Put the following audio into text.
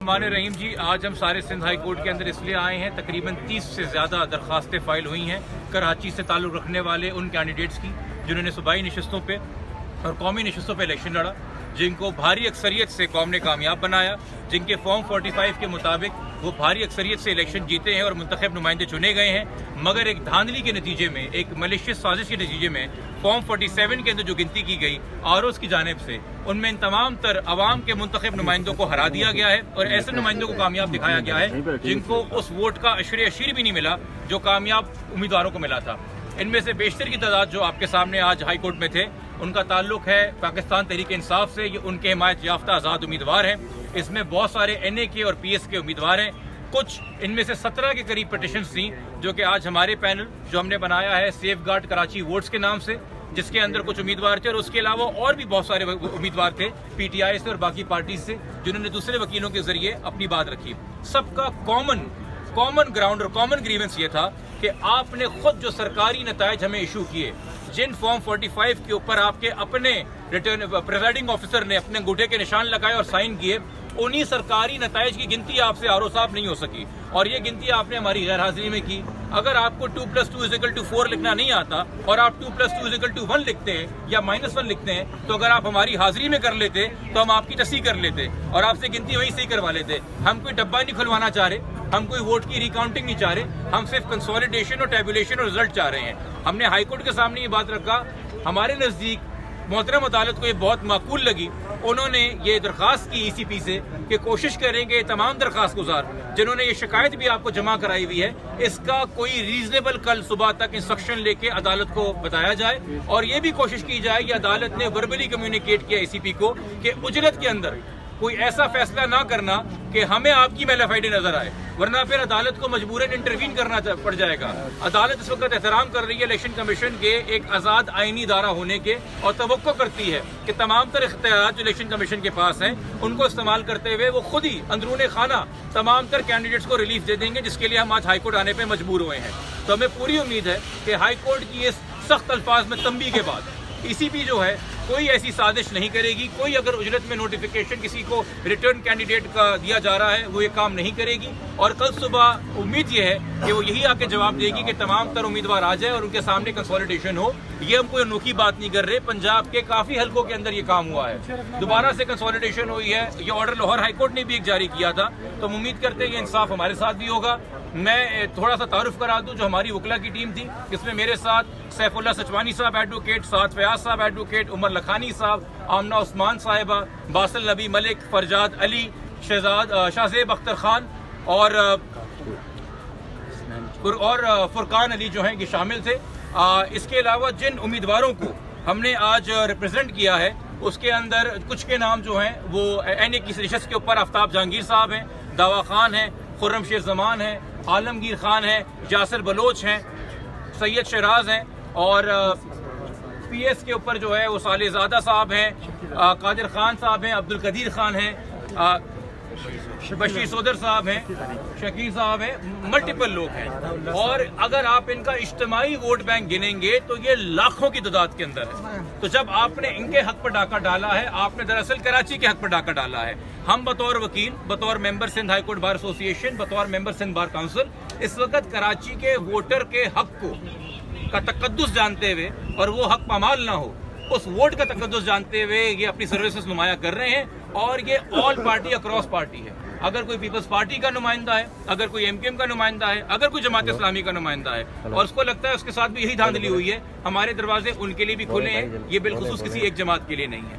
बिस्मिल्लाहिर्रहमानिर्रहीम जी, आज हम सारे सिंध हाई कोर्ट के अंदर इसलिए आए हैं, तकरीबन 30 से ज़्यादा दरख्वास्तें फ़ाइल हुई हैं कराची से ताल्लुक़ रखने वाले उन कैंडिडेट्स की जिन्होंने सूबाई नशस्तों पे और कौमी नशस्तों पे इलेक्शन लड़ा, जिनको भारी अक्सरियत से कौम ने कामयाब बनाया, जिनके फॉर्म 45 के मुताबिक वो भारी अक्सरियत से इलेक्शन जीते हैं और मुंतखब नुमाइंदे चुने गए हैं, मगर एक धांधली के नतीजे में, एक मलिशियस साजिश के नतीजे में फॉर्म 47 के अंदर जो गिनती की गई आरओस की जानिब से, उनमें इन तमाम तर अवाम के मुंतखब नुमाइंदों को हरा दिया गया है और ऐसे नुमाइंदों को कामयाब दिखाया गया है जिनको उस वोट का अशर भी नहीं मिला जो कामयाब उम्मीदवारों को मिला था। इनमें से बेशतर की तादाद जो आपके सामने आज हाई कोर्ट में थे, उनका ताल्लुक है पाकिस्तान तहरीक इंसाफ से। ये उनके हिमायत याफ्ता आज़ाद उम्मीदवार हैं। इसमें बहुत सारे NA के और PS के उम्मीदवार हैं। कुछ इनमें से 17 के करीब पिटिशन्स थी जो कि आज हमारे पैनल जो हमने बनाया है सेफ गार्ड कराची वोट्स के नाम से, जिसके अंदर कुछ उम्मीदवार थे और उसके अलावा और भी बहुत सारे उम्मीदवार थे PTI से और बाकी पार्टी से, जिन्होंने दूसरे वकीलों के जरिए अपनी बात रखी। सबका कॉमन ग्राउंड और कॉमन ग्रीवेंस ये था कि आपने खुद जो सरकारी नतायज हमें इशू किए, जिन फॉर्म 45 के ऊपर आपके अपने रिटर्न प्रिजाइडिंग ऑफिसर ने अपने अंगूठे के निशान लगाए और साइन किए, उन्हीं सरकारी नतायज की गिनती आपसे आरओ साहब नहीं हो सकी और ये गिनती आपने हमारी गैर हाजिरी में की। अगर आपको 2+2=4 लिखना नहीं आता और आप 2+2=1 लिखते हैं या -1 लिखते हैं, तो अगर आप हमारी हाजिरी में कर लेते तो हम आपकी तस्दीक कर लेते और आपसे गिनती वहीं से ही करवा लेते। हम कोई डब्बा नहीं खुलवाना चाह रहे, हम कोई वोट की रिकाउंटिंग नहीं चाह रहे, हम सिर्फ कंसोलिडेशन और टेबुलेशन और रिजल्ट चाह रहे हैं। हमने हाई कोर्ट के सामने ये बात रखा, हमारे नज़दीक मोहतरम अदालत को ये बहुत माकूल लगी। उन्होंने ये दरख्वास्त की ECP से कि कोशिश करेंगे तमाम दरख्वास्त गुजार जिन्होंने ये शिकायत भी आपको जमा कराई हुई है, इसका कोई रीजनेबल कल सुबह तक इंस्ट्रक्शन लेके अदालत को बताया जाए और ये भी कोशिश की जाए कि अदालत ने वर्बली कम्युनिकेट किया ECP को कि उजरत के अंदर कोई ऐसा फैसला ना करना कि हमें आपकी मैलाफाइडे नजर आए, वरना फिर अदालत को मजबूरन इंटरवीन करना पड़ जाएगा। अदालत इस वक्त एहतराम कर रही है इलेक्शन कमीशन के एक आज़ाद आईनी इदारा होने के और तवक्को करती है कि तमाम तर इख्तियार जो इलेक्शन कमीशन के पास हैं उनको इस्तेमाल करते हुए वो खुद ही अंदरूने खाना तमाम तर कैंडिडेट्स को रिलीफ दे देंगे, जिसके लिए हम आज हाई कोर्ट आने पर मजबूर हुए हैं। तो हमें पूरी उम्मीद है कि हाई कोर्ट की इस सख्त अल्फाज में तंबी के बाद ECP जो है कोई ऐसी साजिश नहीं करेगी। कोई अगर उजरत में नोटिफिकेशन किसी को रिटर्न कैंडिडेट का दिया जा रहा है वो ये काम नहीं करेगी और कल सुबह उम्मीद ये है कि वो यही आके जवाब देगी कि तमाम तर उम्मीदवार आ जाए और उनके सामने कंसोलिडेशन हो। ये हम कोई अनोखी बात नहीं कर रहे, पंजाब के काफ़ी हल्कों के अंदर ये काम हुआ है, दोबारा से कंसोलिडेशन हुई है। ये ऑर्डर लाहौर हाई कोर्ट ने भी एक जारी किया था, तो हम उम्मीद करते हैं कि इंसाफ हमारे साथ भी होगा। मैं थोड़ा सा तारुफ करा दूं जो हमारी वकला की टीम थी, इसमें मेरे साथ सैफुल्लाह सचवानी साहब एडवोकेट, साथ फयाज साहब एडवोकेट, उमर लखानी साहब, आमना उस्मान साहिबा, बासिल नबी मलिक, फरजाद अली, शाहजेब अख्तर खान और फुरकान अली जो हैं ये शामिल थे। इसके अलावा जिन उम्मीदवारों को हमने आज रिप्रेजेंट किया है उसके अंदर कुछ के नाम जो हैं वो NA की नशस्त के ऊपर आफ्ताब जहांगीर साहब हैं, दावा खान हैं, खुर्रम शेर जमान है, आलमगीर खान है, जासिर बलोच हैं, सैयद शराज हैं और PS के ऊपर जो है वो सालेजादा साहब हैं, कादिर खान साहब हैं, अब्दुल कदीर खान हैं, बशीर सोदर साहब हैं, शकीर साहब हैं, मल्टीपल लोग हैं। और अगर आप इनका इज्तिमाई वोट बैंक गिनेंगे तो ये लाखों की तादाद के अंदर है। तो जब आपने इनके हक पर डाका डाला है, आपने दरअसल कराची के हक पर डाका डाला है। हम बतौर वकील, बतौर member Sindh high court bar association, बतौर मेंबर सिंध बार काउंसिल इस वक्त कराची के वोटर के हक को का तकद्दुस जानते हुए और वो हक पामाल ना हो, उस वोट का तकद्दुस जानते हुए ये अपनी सर्विसेज नुमाया कर रहे हैं और ये ऑल पार्टी अक्रॉस पार्टी है। अगर कोई पीपल्स पार्टी का नुमाइंदा है, अगर कोई MKM का नुमाइंदा है, अगर कोई जमात इस्लामी का नुमाइंदा है और उसको लगता है उसके साथ भी यही धांधली हुई है, हमारे दरवाजे उनके लिए भी खुले हैं। ये बिलखुसूस किसी एक जमात के लिए नहीं है।